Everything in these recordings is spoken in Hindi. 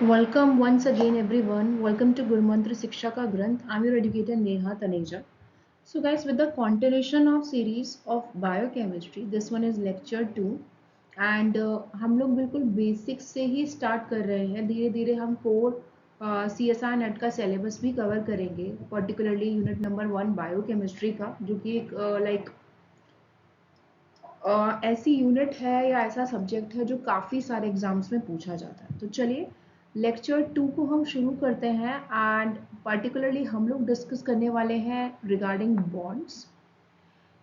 Welcome once again, everyone. Welcome to Guru Mantra Shiksha Ka Granth. I'm your educator Neha Taneja. So, guys, with the continuation of series of biochemistry, this one is lecture 2 and हम लोग बिल्कुल बेसिक से ही स्टार्ट कर रहे हैं. धीरे धीरे हम कोर CSI नेट का सिलेबस भी कवर करेंगे, पर्टिकुलरली यूनिट नंबर 1 बायोकेमिस्ट्री का, जो कि एक लाइक ऐसी यूनिट है या ऐसा सब्जेक्ट है जो काफ़ी सारे एग्जाम्स में पूछा जाता है. तो चलिए लेक्चर 2 को हम शुरू करते हैं एंड पर्टिकुलरली हम लोग डिस्कस करने वाले हैं regarding bonds.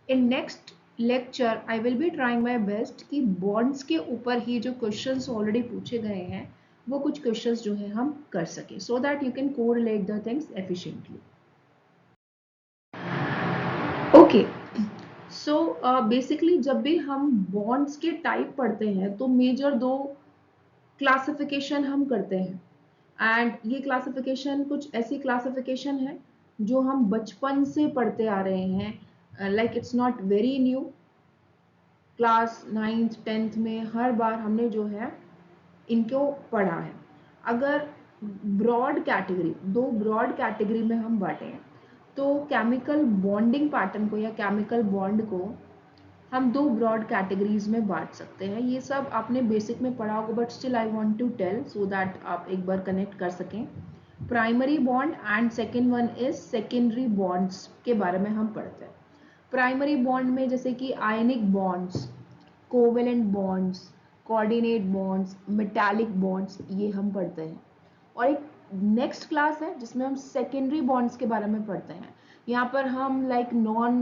In next lecture I will be trying my best कि बॉन्ड्स के ऊपर ही जो क्वेश्चंस ऑलरेडी पूछे गए हैं वो कुछ क्वेश्चंस जो है हम कर सकें, so that you can correlate the things efficiently. Okay, so basically जब भी हम बॉन्ड्स के टाइप पढ़ते हैं तो मेजर दो क्लासिफिकेशन हम करते हैं. एंड ये क्लासिफिकेशन कुछ ऐसी क्लासिफिकेशन है जो हम बचपन से पढ़ते आ रहे हैं. Like it's not very new. Class 9th 10th में हर बार हमने जो है इनको पढ़ा है. अगर ब्रॉड कैटेगरी, दो ब्रॉड कैटेगरी में हम बांटे हैं, तो केमिकल बॉन्डिंग पैटर्न को या केमिकल बॉन्ड को हम दो ब्रॉड कैटेगरीज में बांट सकते हैं. ये सब आपने बेसिक में पढ़ा होगा, but still I want to tell so that आप एक बार कनेक्ट कर सकें. Primary bond and second one is secondary bonds के बारे में हम पढ़ते हैं. प्राइमरी बॉन्ड में जैसे कि आयनिक bonds, covalent bonds, coordinate bonds, metallic bonds, ये हम पढ़ते हैं. और एक नेक्स्ट क्लास है जिसमें हम सेकेंडरी बॉन्ड्स के बारे में पढ़ते हैं. यहाँ पर हम लाइक नॉन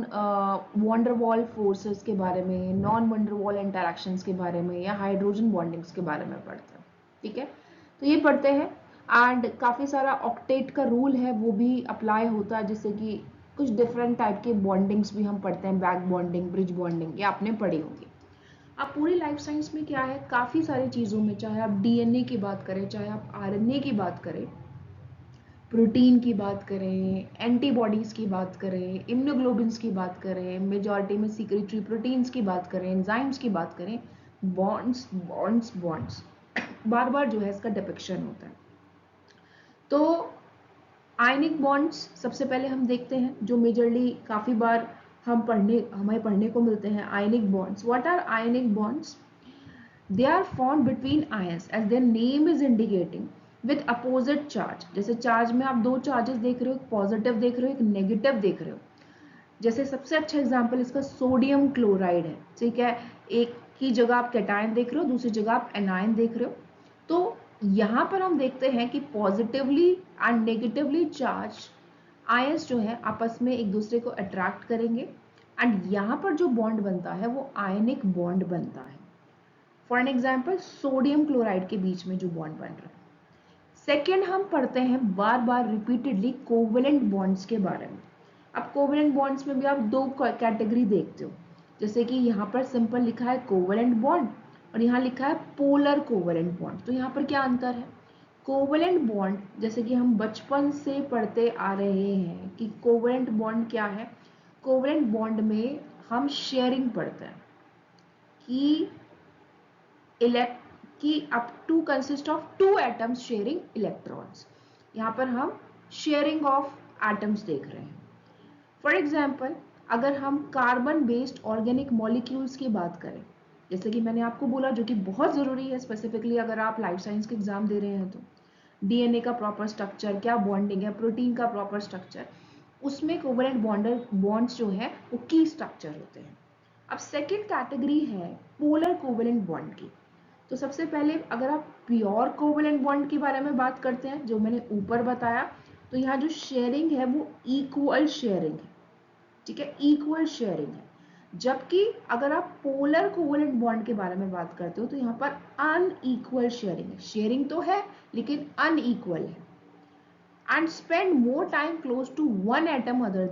वंडरवॉल फोर्सेस के बारे में, नॉन वंडरवॉल इंटरैक्शंस के बारे में या हाइड्रोजन बॉन्डिंग्स के बारे में पढ़ते हैं. ठीक है, तो ये पढ़ते हैं. एंड काफ़ी सारा ऑक्टेट का रूल है वो भी अप्लाई होता है, जिससे कि कुछ डिफरेंट टाइप के बॉन्डिंग्स भी हम पढ़ते हैं. बैक बॉन्डिंग, ब्रिज बॉन्डिंग, ये आपने पढ़ी होगी. अब पूरी लाइफ साइंस में क्या है, काफ़ी सारी चीज़ों में, चाहे आप डीएनए की बात करें, चाहे आप आरएनए की बात करें, प्रोटीन की बात करें, एंटीबॉडीज़ की बात करें, इम्यूनोग्लोबिन्स की बात करें, मेजॉरिटी में सीक्रेटरी प्रोटीन्स की बात करें, एंजाइम्स की बात करें, बॉन्ड्स बॉन्ड्स बॉन्ड्स बार बार जो है इसका डिपिक्शन होता है. तो आयनिक बॉन्ड्स सबसे पहले हम देखते हैं, जो मेजरली काफ़ी बार हमें पढ़ने को मिलते हैं. Ionic bonds, what are ionic bonds? They are formed between ions as their name is indicating with opposite charge. जैसे चार्ज में आप दो चार्जेस देख रहे हो, एक पॉजिटिव देख रहे हो, एक नेगेटिव देख रहे हो. जैसे सबसे अच्छा एग्जांपल इसका सोडियम क्लोराइड है. ठीक है, एक की जगह आप कैटायन देख रहे हो, दूसरी जगह आप एनायन देख रहे हो. तो यहाँ पर हम देखते हैं कि positively and negatively charge ions जो है आपस में एक दूसरे को अट्रैक्ट करेंगे एंड यहाँ पर जो बॉन्ड बनता है वो आयनिक बॉन्ड बनता है. For an example sodium chloride के बीच में जो बॉन्ड बन रहा है. सेकेंड हम पढ़ते हैं बार बार रिपीटेडली कोवेलेंट बॉन्ड्स के बारे में. अब कोवेलेंट बॉन्ड्स में भी आप दो कैटेगरी देखते हो. जैसे कि यहाँ पर सिंपल लिखा है कोवेलेंट बॉन्ड और यहाँ लिखा है पोलर कोवेलेंट बॉन्ड. तो यहाँ पर क्या अंतर है? कोवेलेंट बॉन्ड जैसे कि हम बचपन से पढ़ते आ रहे हैं कि कोवेलेंट बॉन्ड क्या है. कोवेलेंट बॉन्ड में हम शेयरिंग पढ़ते हैं कि कि up to consist of two atoms sharing electrons. यहाँ पर हम शेयरिंग ऑफ एटम्स देख रहे हैं. फॉर एग्जाम्पल अगर हम कार्बन बेस्ड ऑर्गेनिक मॉलिक्यूल्स की बात करें, जैसे कि मैंने आपको बोला, जो कि बहुत ज़रूरी है स्पेसिफिकली अगर आप लाइफ साइंस के एग्जाम दे रहे हैं, तो डीएनए का प्रॉपर स्ट्रक्चर, क्या बॉन्डिंग है, प्रोटीन का प्रॉपर स्ट्रक्चर, उसमें कोवेलेंट बॉन्ड्स जो है वो की स्ट्रक्चर होते हैं. अब सेकेंड कैटेगरी है पोलर कोवेलेंट बॉन्ड की. तो सबसे पहले अगर आप प्योर कोवेलेंट बॉन्ड के बारे में बात करते हैं, जो मैंने ऊपर बताया, तो यहाँ जो शेयरिंग है वो इक्वल शेयरिंग है. ठीक है, इक्वल शेयरिंग है. जबकि अगर आप पोलर कोवेलेंट बॉन्ड के बारे में बात करते हो तो यहाँ पर अनइक्वल शेयरिंग है. शेयरिंग तो है लेकिन अनइक्वल है. And spend more time close to one atom other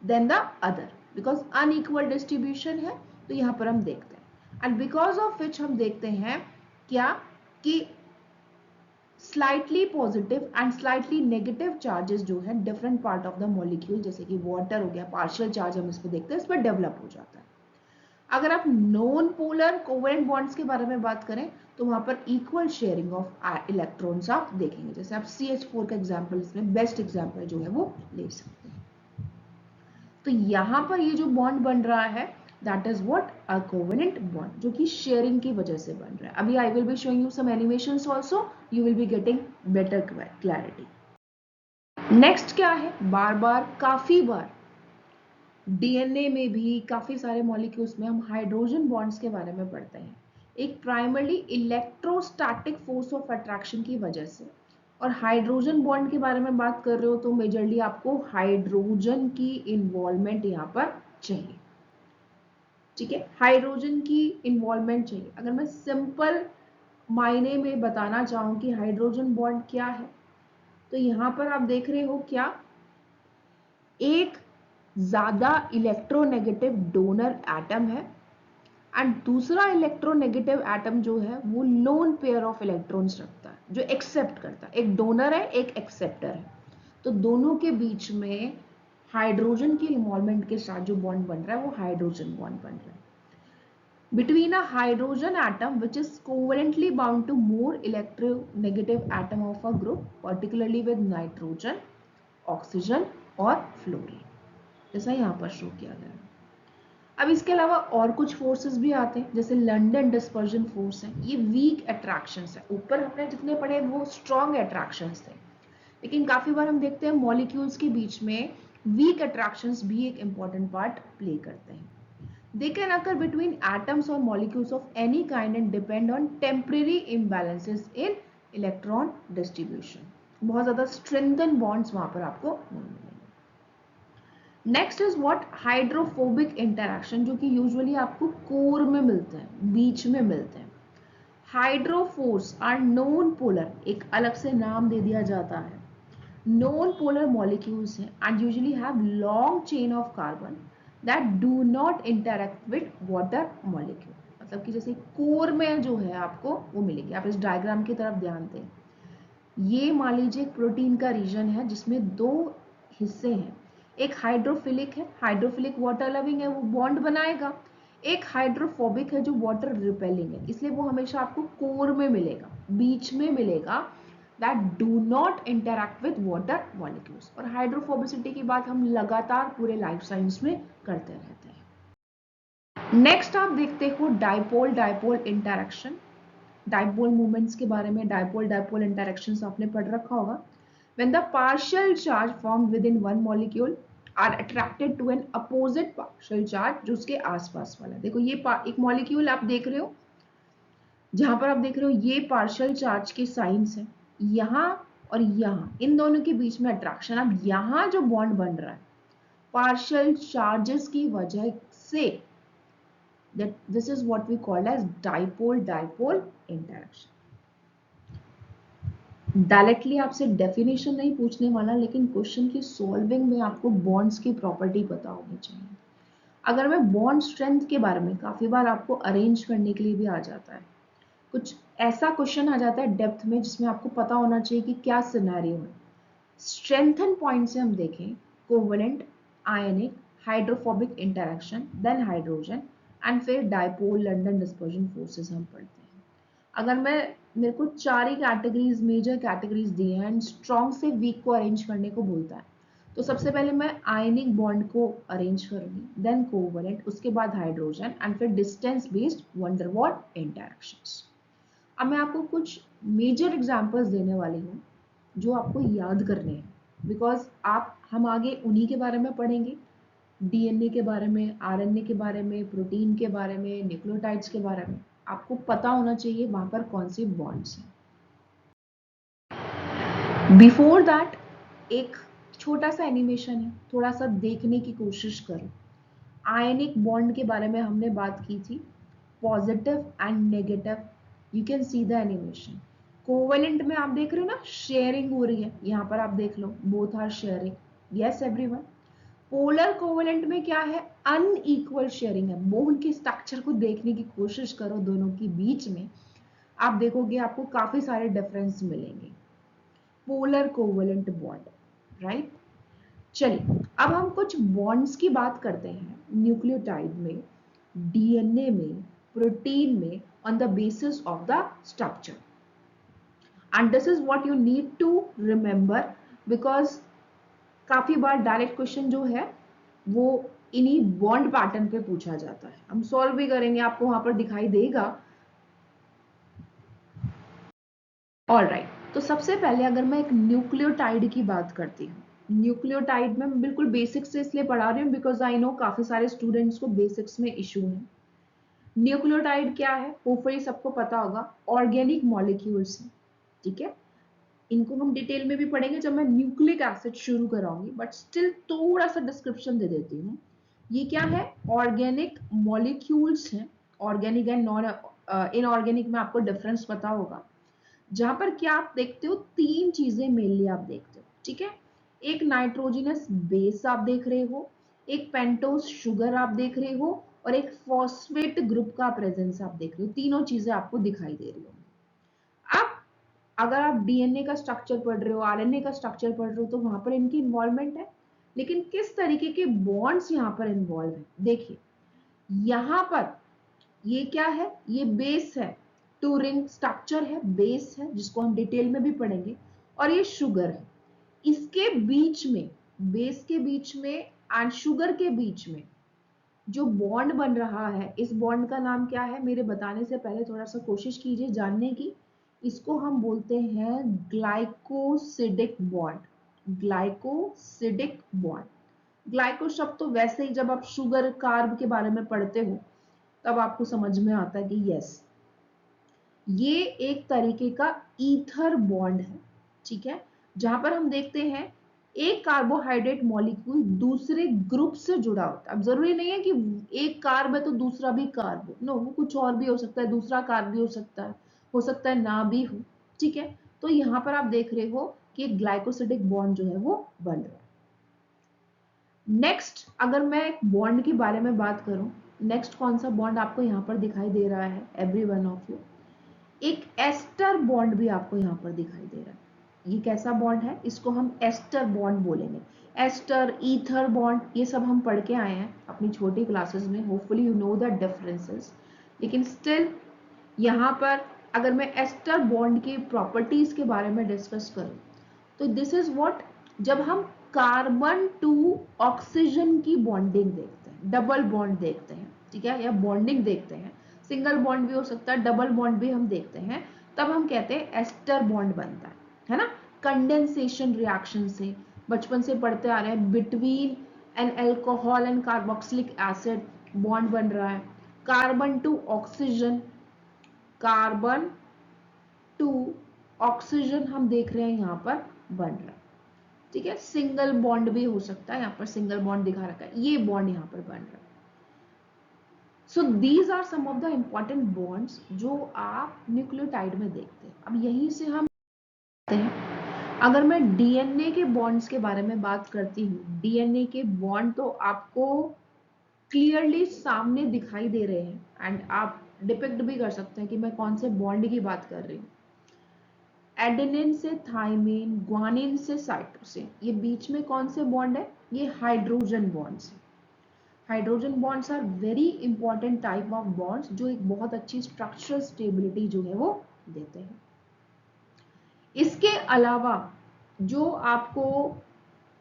than the other, because unequal distribution है. तो यहाँ पर हम देखते हैं एंड बिकॉज ऑफ विच हम देखते हैं क्या कि slightly positive and slightly negative charges जो है different part of the molecule, जैसे कि वाटर हो गया, पार्शियल चार्ज हम इस पर देखते हैं, इस पर डेवलप हो जाता है. अगर आप नॉन पोलर कोवेलेंट बॉन्ड्स के बारे में बात करें तो वहां पर इक्वल शेयरिंग ऑफ इलेक्ट्रॉन्स आप देखेंगे। जैसे आप CH4 का एग्जांपल, इसमें बेस्ट एग्जांपल जो है वो ले सकते हैं। तो यहां पर ये जो बॉन्ड बन रहा है that is what a covalent bond, जो कि शेयरिंग की वजह से बन रहा है। अभी I will be showing you some animations also, you will be getting better clarity. Next क्या है, बार बार, काफी बार डीएनए में भी काफी सारे मॉलिक्यूल्स में हम हाइड्रोजन बॉन्ड्स के बारे में पढ़ते हैं, एक primarily electrostatic force of attraction की वजह से। और हाइड्रोजन बॉन्ड के बारे में बात कर रहे हो तो मेजरली आपको हाइड्रोजन की इन्वॉल्वमेंट यहाँ पर चाहिए। ठीक है, हाइड्रोजन की इन्वॉल्वमेंट चाहिए। अगर मैं सिंपल मायने में बताना चाहूँ कि हाइड्रोजन बॉन्ड क्या है, तो यहाँ पर आप देख रहे हो क्या, एक ज्यादा इलेक्ट्रोनेगेटिव डोनर एटम है एंड दूसरा इलेक्ट्रोनेगेटिव एटम जो है वो लोन पेयर ऑफ इलेक्ट्रॉन्स रखता है, जो एक्सेप्ट करता है। एक डोनर है, एक एक्सेप्टर है, तो दोनों के बीच में हाइड्रोजन की इन्वॉल्वमेंट के साथ जो बॉन्ड बन रहा है वो हाइड्रोजन बॉन्ड बन रहा है। Between a hydrogen atom which is covalently bound to more electronegative atom of a group, particularly with nitrogen, oxygen और फ्लोरीन, जैसा यहाँ पर शो किया गया है। अब इसके अलावा और कुछ फोर्सेस भी आते हैं, जैसे लंडन डिस्पर्जन फोर्स है, ये वीक अट्रैक्शंस है। ऊपर हमने जितने पढ़े वो स्ट्रॉन्ग अट्रैक्शंस थे, लेकिन काफी बार हम देखते हैं मॉलिक्यूल्स के बीच में वीक अट्रैक्शंस भी एक इंपॉर्टेंट पार्ट प्ले करते हैं। They can occur between atoms or molecules of any kind and depend on temporary imbalances in electron distribution. बहुत ज्यादा strengthened bonds वहां पर आपको नहीं मिलेंगे। Next is what, hydrophobic interaction, जो कि यूजुअली आपको कोर में मिलते हैं, बीच में मिलते हैं। हाइड्रोफोर्स आर नॉन पोलर, एक अलग से नाम दे दिया जाता है, नॉन पोलर मॉलिक्यूल्स हैं and usually have long chain of carbon that do not interact with water molecule. मतलब कि जैसे कोर में जो है आपको वो मिलेगी। आप इस डायग्राम की तरफ ध्यान दें, ये मान लीजिए एक प्रोटीन का रीजन है जिसमें दो हिस्से हैं, एक हाइड्रोफिलिक है, हाइड्रोफिलिक वाटर लविंग है, वो बॉन्ड बनाएगा। एक हाइड्रोफोबिक है जो वाटर रिपेलिंग है, इसलिए वो हमेशा आपको कोर में मिलेगा, बीच में मिलेगा, that do not interact with water molecules. और हाइड्रोफोबिसिटी की बात हम लगातार पूरे लाइफ साइंस में करते रहते हैं। नेक्स्ट आप देखते हो dipole dipole interaction, dipole movements के बारे में, डाइपोल डाइपोल इंटरैक्शंस आपने पढ़ रखा होगा। When the partial charge formed within one molecule are attracted to an opposite partial charge, जो उसके आसपास वाला। देखो ये एक मॉलिक्यूल आप देख रहे हो, जहां पर आप देख रहे हो ये पार्शियल चार्ज के साइंस हैं, यहाँ और यहाँ, इन दोनों के बीच में अट्रैक्शन। अब यहाँ जो बॉन्ड बन रहा है पार्शियल चार्जेस की वजह से, that this is what we call as dipole dipole interaction। Directly आपसे डेफिनेशन नहीं पूछने वाला, लेकिन क्वेश्चन की सॉल्विंग में आपको बॉन्ड्स की प्रॉपर्टी पता होनी चाहिए। अगर मैं बॉन्ड स्ट्रेंथ के बारे में, काफी बार आपको अरेंज करने के लिए भी आ जाता है, कुछ ऐसा क्वेश्चन आ जाता है डेप्थ में जिसमें आपको पता होना चाहिए कि क्या सिनेरियो है। स्ट्रेंथन पॉइंट से हम देखें, covalent, ionic, hydrophobic interaction, then hydrogen and फिर डाइपोल लंडन डिस्पर्जन फोर्सेस हम पढ़ते हैं। अगर मेरे को चार ही कैटेगरीज, मेजर कैटेगरीज दी हैं एंड स्ट्रॉन्ग से वीक को अरेंज करने को बोलता है, तो सबसे पहले मैं आयनिक बॉन्ड को अरेंज करूंगी, देन कोवेलेंट, उसके बाद हाइड्रोजन एंड फिर distance based van der Waals interactions. अब मैं आपको कुछ मेजर एग्जांपल्स देने वाली हूँ जो आपको याद करने हैं, बिकॉज हम आगे उन्हीं के बारे में पढ़ेंगे, डीएनए के बारे में, आरएनए के बारे में, प्रोटीन के बारे में, न्यूक्लियोटाइड्स के बारे में। आपको पता होना चाहिए वहां पर कौन से बॉन्ड्स हैं। बिफोर दैट एक छोटा सा एनिमेशन है, थोड़ा सा देखने की कोशिश करो। आयनिक बॉन्ड के बारे में हमने बात की थी, positive and negative, you can see the animation. Covalent में आप देख रहे हो ना, शेयरिंग हो रही है, यहाँ पर आप देख लो, both are sharing, yes everyone. Polar covalent में क्या है, अनइक्वल शेयरिंग है। बॉन्ड के स्ट्रक्चर को देखने की कोशिश करो दोनों के बीच में, आप देखोगे आपको काफी सारे डिफरेंस मिलेंगे। Polar covalent bond, right. चलिए अब हम कुछ बॉन्ड्स की बात करते हैं न्यूक्लियोटाइड में, डीएनए में, प्रोटीन में, on the basis of the structure. And this is what you need to remember, because काफी बार डायरेक्ट क्वेश्चन जो है वो इन्हीं बॉन्ड पैटर्न पे पूछा जाता है. हम सॉल्व भी करेंगे, आपको वहां पर दिखाई देगा. ऑल राइट, तो सबसे पहले अगर मैं एक न्यूक्लियोटाइड की बात करती हूँ, न्यूक्लियोटाइड में मैं बिल्कुल बेसिक्स से इसलिए पढ़ा रही हूँ बिकॉज आई नो काफी सारे स्टूडेंट्स को बेसिक्स में इशू है. न्यूक्लियोटाइड क्या है, होपफुली सबको पता होगा, ऑर्गेनिक मॉलिक्यूल्स हैं. ठीक है, इनको हम डिटेल में भी पढ़ेंगे जब मैं न्यूक्लिक एसिड शुरू कराऊंगी, बट स्टिल थोड़ा सा डिस्क्रिप्शन दे देती हूँ. ये क्या है, ऑर्गेनिक मॉलिक्यूल्स हैं. ऑर्गेनिक एंड नॉन इनऑर्गेनिक में आपको डिफरेंस पता होगा. जहां पर क्या आप देखते हो, तीन चीजें मेनली आप देखते हो. ठीक है, एक नाइट्रोजनस बेस आप देख रहे हो, एक पेंटोज शुगर आप देख रहे हो, और एक फॉस्फेट ग्रुप का प्रेजेंस आप देख रहे हो. तीनों चीजें आपको दिखाई दे रही हो. अब अगर आप डीएनए का स्ट्रक्चर पढ़ रहे हो, आरएनए का स्ट्रक्चर पढ़ रहे हो, तो वहां पर इनकी इन्वॉल्वमेंट है. लेकिन किस तरीके के बॉन्ड्स यहाँ पर इन्वॉल्व है, देखिए यहाँ पर ये क्या है, ये बेस है, टू रिंग स्ट्रक्चर है, बेस है जिसको हम डिटेल में भी पढ़ेंगे, और ये शुगर है. इसके बीच में, बेस के बीच में एंड शुगर के बीच में जो बॉन्ड बन रहा है, इस बॉन्ड का नाम क्या है, मेरे बताने से पहले थोड़ा सा कोशिश कीजिए जानने की. इसको हम बोलते हैं glycosidic bond. Glycosidic bond. Glyco शब्द तो वैसे ही जब आप शुगर कार्ब के बारे में पढ़ते हो तब आपको समझ में आता है कि यस, ये एक तरीके का ईथर बॉन्ड है. ठीक है, जहां पर हम देखते हैं एक कार्बोहाइड्रेट मॉलिक्यूल दूसरे ग्रुप से जुड़ा होता है. अब जरूरी नहीं है कि एक कार्ब है तो दूसरा भी कार्ब हो, नो, वो कुछ और भी हो सकता है, दूसरा कार्ब भी हो सकता है ना भी हो. ठीक है, तो यहाँ पर आप देख रहे हो कि एक ग्लाइकोसिडिक बॉन्ड जो है वो बन रहा है. नेक्स्ट अगर मैं बॉन्ड के बारे में बात करूं, नेक्स्ट कौन सा बॉन्ड आपको यहाँ पर दिखाई दे रहा है, एवरी वन ऑफ यू, एक एस्टर बॉन्ड भी आपको यहाँ पर दिखाई दे रहा है. ये कैसा बॉन्ड है, इसको हम एस्टर बॉन्ड बोलेंगे. एस्टर, ईथर बॉन्ड, ये सब हम पढ़ के आए हैं अपनी छोटी क्लासेस में, hopefully you know the differences. लेकिन स्टिल यहाँ पर अगर मैं एस्टर बॉन्ड की प्रॉपर्टीज के बारे में डिस्कस करूँ, तो दिस इज व्हाट, जब हम कार्बन टू ऑक्सीजन की बॉन्डिंग देखते हैं, डबल बॉन्ड देखते हैं, ठीक है, या बॉन्डिंग देखते हैं, सिंगल बॉन्ड भी हो सकता है, डबल बॉन्ड भी हम देखते हैं, तब हम कहते हैं एस्टर बॉन्ड बनता है ना. कंडेंसेशन रिएक्शन से बचपन से पढ़ते आ रहे हैं, between an alcohol and carboxylic acid bond बन रहा है. Carbon to oxygen, carbon to oxygen हम देख रहे हैं यहाँ पर बन रहा है. ठीक है, सिंगल बॉन्ड भी हो सकता है, यहाँ पर सिंगल बॉन्ड दिखा रखा है, ये बॉन्ड यहाँ पर बन रहा है. So these are some of the important bonds जो आप न्यूक्लियोटाइड में देखते हैं. अब यहीं से हम हैं, अगर मैं डीएनए के बॉन्ड्स के बारे में बात करती हूँ, डीएनए के बॉन्ड तो आपको क्लियरली सामने दिखाई दे रहे हैं एंड आप डिपिक्ट भी कर सकते हैं कि मैं कौन से बॉन्ड की बात कर रही हूँ. एडेनिन से थाइमिन, ग्वानिन से साइटोसिन, ये बीच में कौन से बॉन्ड है, ये हाइड्रोजन बॉन्ड्स है. Hydrogen bonds are very important type of bonds जो एक बहुत अच्छी स्ट्रक्चरल स्टेबिलिटी जो है वो देते हैं. इसके अलावा जो आपको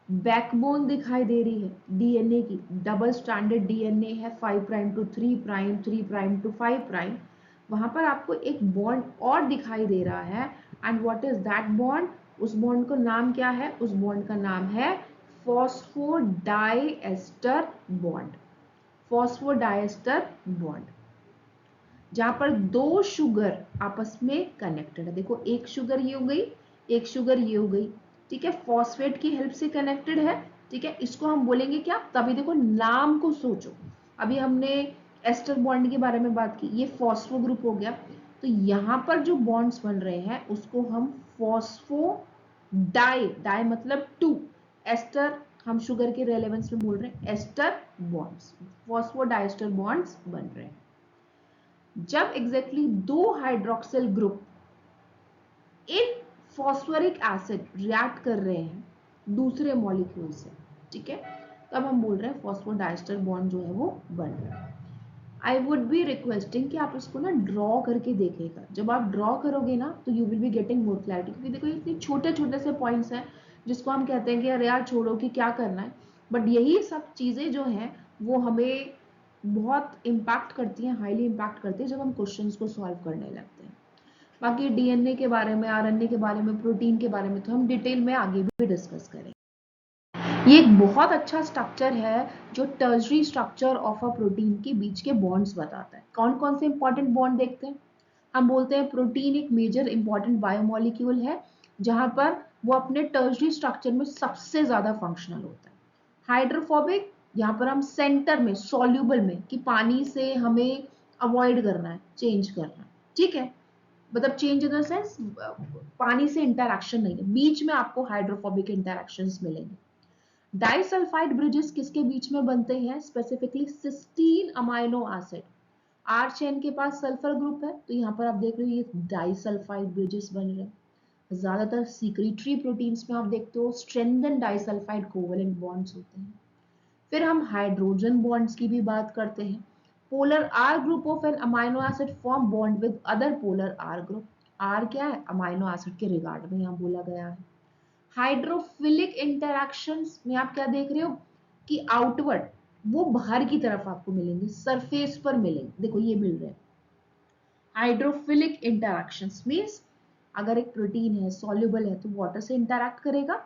बैकबोन दिखाई दे रही है डीएनए की, डबल स्ट्रैंडेड डीएनए है, 5 prime to 3 prime, 3 prime to 5 prime, वहां पर आपको एक बॉन्ड और दिखाई दे रहा है. And what is that bond, उस बॉन्ड का नाम क्या है, उस बॉन्ड का नाम है फॉस्फोडाइएस्टर बॉन्ड. फॉस्फोडाइएस्टर बॉन्ड, जहां पर दो शुगर आपस में कनेक्टेड है. देखो एक शुगर ये हो गई, एक शुगर ये हो गई. ठीक है, फॉस्फेट की हेल्प से कनेक्टेड है. ठीक है, इसको हम बोलेंगे क्या, तभी देखो नाम को सोचो. अभी हमने एस्टर बॉन्ड के बारे में बात की, ये फॉस्फो ग्रुप हो गया. तो यहाँ पर जो बॉन्ड्स बन रहे हैं उसको हम फॉस्फो डाई, डाई मतलब टू, एस्टर हम शुगर के रेलेवेंस में बोल रहे हैं, एस्टर बॉन्ड्स, फॉस्फोडाइस्टर बॉन्ड्स बन रहे हैं. जब एग्जैक्टली दो hydroxyl group in phosphoric acid react कर रहे हैं दूसरे मॉलिक्यूल से, ठीक है, तब हम बोल रहे हैं फॉस्फोडाइस्टर बॉन्ड जो है वो बन रहा है. आई वुड बी रिक्वेस्टिंग कि आप इसको ना ड्रॉ करके देखिएगा। जब आप ड्रॉ करोगे ना तो you will be getting more clarity, क्योंकि देखो इतने छोटे छोटे से पॉइंट्स हैं जिसको हम कहते हैं कि अरे यार छोड़ो कि क्या करना है, बट यही सब चीज़ें जो हैं वो हमें बहुत इम्पैक्ट करती हैं, हाईली इम्पैक्ट करती है जब हम क्वेश्चंस को सॉल्व करने लगते हैं। बाकी डीएनए के बारे में, आरएनए के बारे में, प्रोटीन के बारे में तो हम डिटेल में आगे भी डिस्कस करेंगे। ये एक बहुत अच्छा स्ट्रक्चर है जो tertiary structure of a protein के बीच के बॉन्ड्स बताता है। कौन कौन से इंपॉर्टेंट बॉन्ड देखते हैं? हम बोलते हैं प्रोटीन एक मेजर इंपॉर्टेंट बायोमोलिक्यूल है जहां पर वो अपने टर्शरी स्ट्रक्चर में सबसे ज्यादा फंक्शनल होता है। हाइड्रोफोबिक, यहाँ पर हम सेंटर में सॉल्यूबल में कि पानी से हमें अवॉइड करना है, चेंज करना है, ठीक है, मतलब चेंज इन द सेंस पानी से इंटरैक्शन नहीं है, बीच में आपको हाइड्रोफोबिक इंटरैक्शंस मिलेंगे। डाइसल्फाइड ब्रिजेस किसके बीच में बनते हैं? Specifically cysteine amino acid. R chain के पास सल्फर ग्रुप है तो यहाँ पर आप देख रहे हो ये डाइसल्फाइड ब्रिजेस बन रहे हैं। ज्यादातर सीक्रेटरी प्रोटीन्स में आप देखते हो स्ट्रेंथन डाइसल्फाइड कोवेलेंट बॉन्ड्स होते हैं। फिर हम हाइड्रोजन बॉन्ड्स की भी बात करते हैं। Polar R group of an amino acid form bond with other polar R group. R क्या है? अमाइनो एसिड के रिगार्ड में यहाँ बोला गया है। हाइड्रोफिलिक इंटरैक्शंस में आप क्या देख रहे हो कि आउटवर्ड वो बाहर की तरफ आपको मिलेंगे, सरफेस पर मिलेंगे, देखो ये मिल रहे हैं। हाइड्रोफिलिक इंटरैक्शंस मींस अगर एक प्रोटीन है सॉल्युबल है तो वाटर से इंटरैक्ट करेगा,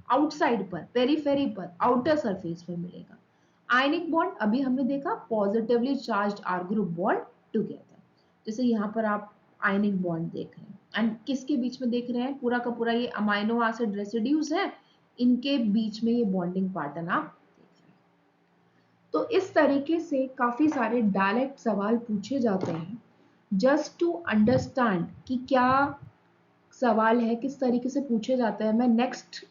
आउटसाइड पर, पेरीफेरी पर, आउटर सरफेस पर मिलेगा। आयनिक बॉन्ड अभी हमने देखा, positively charged R group bond together, जैसे यहाँ पर आप आयनिक बॉन्ड देख रहे हैं एंड किसके बीच में देख रहे हैं? पूरा का पूरा ये अमाइनो एसिड रेसिड्यूज है, इनके बीच में ये बॉन्डिंग पैटर्न आप देख रहे हैं। तो इस तरीके से काफी सारे डायरेक्ट सवाल पूछे जाते हैं जस्ट टू अंडरस्टैंड कि क्या सवाल है, किस तरीके से पूछे जाते हैं। मैं नेक्स्ट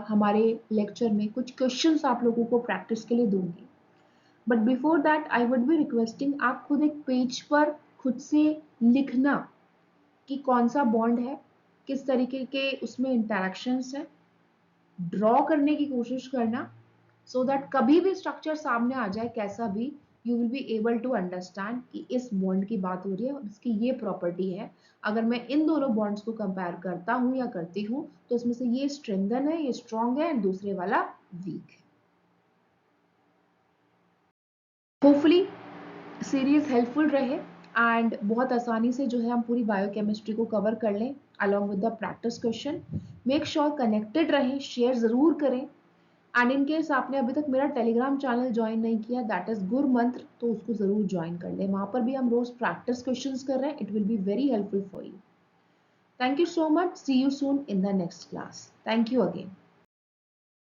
हमारे लेक्चर में कुछ क्वेश्चंस आप लोगों को प्रैक्टिस के लिए दूंगी, but before that I would be requesting आप खुद एक पेज पर खुद से लिखना कि कौन सा बॉन्ड है, किस तरीके के उसमें इंटरेक्शंस है, ड्रॉ करने की कोशिश करना सो दैट कभी भी स्ट्रक्चर सामने आ जाए कैसा भी, you will be able to understand कि इस बॉन्ड की बात हो रही है और इसकी ये प्रॉपर्टी है। अगर मैं इन दोनों बॉन्ड्स को कंपेयर करता हूं या करती हूं तो इसमें से ये स्ट्रेंथन है, ये स्ट्रॉन्ग है एंड दूसरे वाला वीक है। होपफुली सीरीज हेल्पफुल रहे एंड बहुत आसानी से जो है हम पूरी बायोकेमिस्ट्री को कवर कर लें along with the practice question. Make sure connected रहें, शेयर जरूर करें एंड इन केस आपने अभी तक मेरा टेलीग्राम चैनल ज्वाइन नहीं किया दैट इज गुर मंत्र, तो उसको जरूर ज्वाइन कर लें। वहां पर भी हम रोज प्रैक्टिस क्वेश्चंस कर रहे हैं, it will be very helpful for you. Thank you so much, see you soon in the next class. Thank you again.